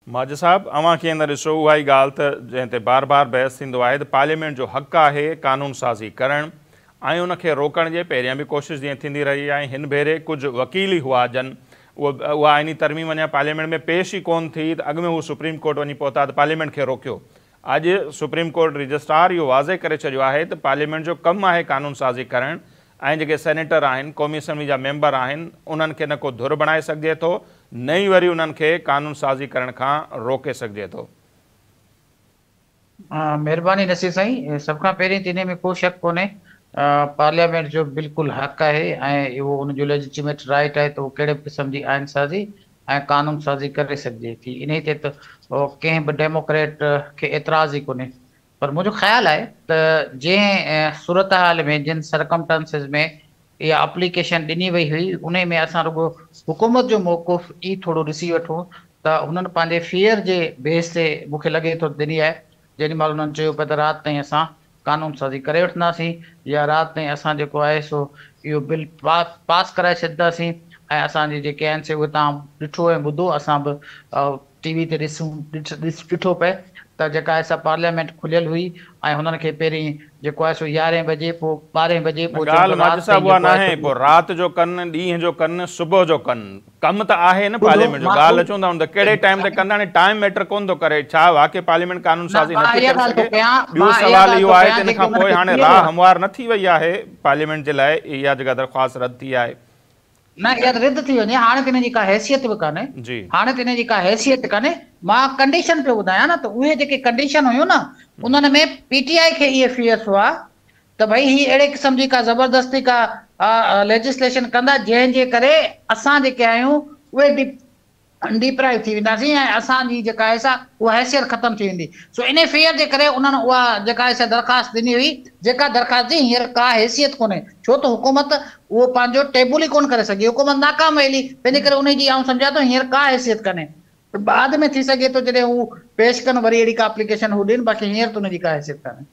माज साहब अवां खे अंदर ॾिसो उहा ई ॻाल्हि त जंहिं ते बार बार बहस थींदो आहे त पार्लियामेंट जो हक़ आहे कानून साज़ी करणु ऐं उनखे रोकण जे पहिरियां बि कोशिशि जीअं थींदी रही आहे। हिन भेरे कुझु वकील ई हुआ जन उहा आइनी तरमीम अञा पार्लियामेंट में पेश ई कोन थी त अॻु में हू सुप्रीम कोर्ट वञी पहुता त पार्लियामेंट खे रोकियो। अॼु सुप्रीम कोर्ट रजिस्ट्रार इहो वाज़े करे छॾियो आहे त पार्लियामेंट जो कमु आहे कानून साज़ी करणु ऐं जेके सेनेटर आहिनि क़ौमी असम्बली जा मेंबर आहिनि उन्हनि खे न को धुर बणाए सघिजे थो न ई वरी उन्हनि खे कानून साज़ी करण खां रोके सघिजे थो। महिरबानी नसीर साईं, सभ खां पहिरीं त इन में को शक कोन्हे पार्लियामेंट जो बिल्कुलु हक़ आहे ऐं इहो उनजो लेजिटिमेट राइट आहे त उहो कहिड़े बि क़िस्म जी आइन साज़ी ऐं कानून साज़ी करे सघिजे थी। इन ते त कंहिं बि डेमोक्रेट खे एतिराज़ ई कोन्हे। पर मुंहिंजो ख़्यालु आहे त जंहिं सूरत हाल में जिन सरकमस्टांसिस में इहा एप्लीकेशन ॾिनी वई हुई उन में असां रुॻो हुकूमत जो मौक़ुफ़ ई थोरो ॾिसी वठूं त हुननि पंहिंजे फेयर जे बेस ते मूंखे लॻे थो ॾिनी आहे। जेॾी महिल उन्हनि चयो पिया त राति ताईं असां कानून साज़ी करे वठंदासीं या राति ताईं असां जेको आहे सो इहो बिल पास कराए छॾींदासीं ऐं असांजे जेके आहिनि से उहे तव्हां ॾिठो ऐं ॿुधो, असां बि टीवी ते ॾिठो पए त जेका आहे सा पार्लियामेंट खुलियल हुई ऐं हुननि खे पहिरीं जेको आहे सो 11 बजे पोइ 12 बजे पोइ ॻाल्हि माज साहब उहा न आहे पोइ राति जो कनि ॾींहं जो कनि सुबुह जो कनि, कमु त आहे न पार्लियामेंट जो। ॻाल्हि अचूं था त कहिड़े टाइम ते कंदा हाणे टाइम मैटर कोन थो करे। छा वाक़ई पार्लियामेंट कानून साज़ी नथी करे सघे? ॿियो सवाल इहो आहे त इन खां पोइ हाणे राह हमवार न थी वई आहे पार्लियामेंट जे लाइ इहा जेका दरख़्वास्त रद्द थी आहे न इहा रद्द थी वञे। हाणे त हिनजी का हैसियत बि कान्हे। हाणे त हिनजी का हैसियत कान्हे। मां कंडीशन पियो ॿुधायां न त उहे जेके कंडीशन हुयूं न उन्हनि में पीटीआई खे इहे फियर्स हुआ त भई ही अहिड़े क़िस्म जी का ज़बरदस्ती का लेजिस्लेशन कंदा जंहिंजे करे असां जेके आहियूं उहे डिप्राइव थी वेंदासीं ऐं असांजी जेका आहे सा उहा हैसियत ख़तमु थी वेंदी। सो इन फेयर जे करे उन्हनि उहा जेका आहे सा दरख़्वास्त ॾिनी हुई जेका दरख़्वास्त जी हींअर का हैसियत कोन्हे छो त हुकूमत उहो पंहिंजो टेबल ई कोन करे सघी। हुकूमत नाकाम वेली तंहिंजे करे उनजी आउं सम्झां थो हींअर का हैसियत कान्हे। बाद में थी सघे थो जॾहिं हू पेश कनि वरी अहिड़ी का एप्लीकेशन हू ॾियनि, बाक़ी हींअर त उनजी का हैसियत कान्हे।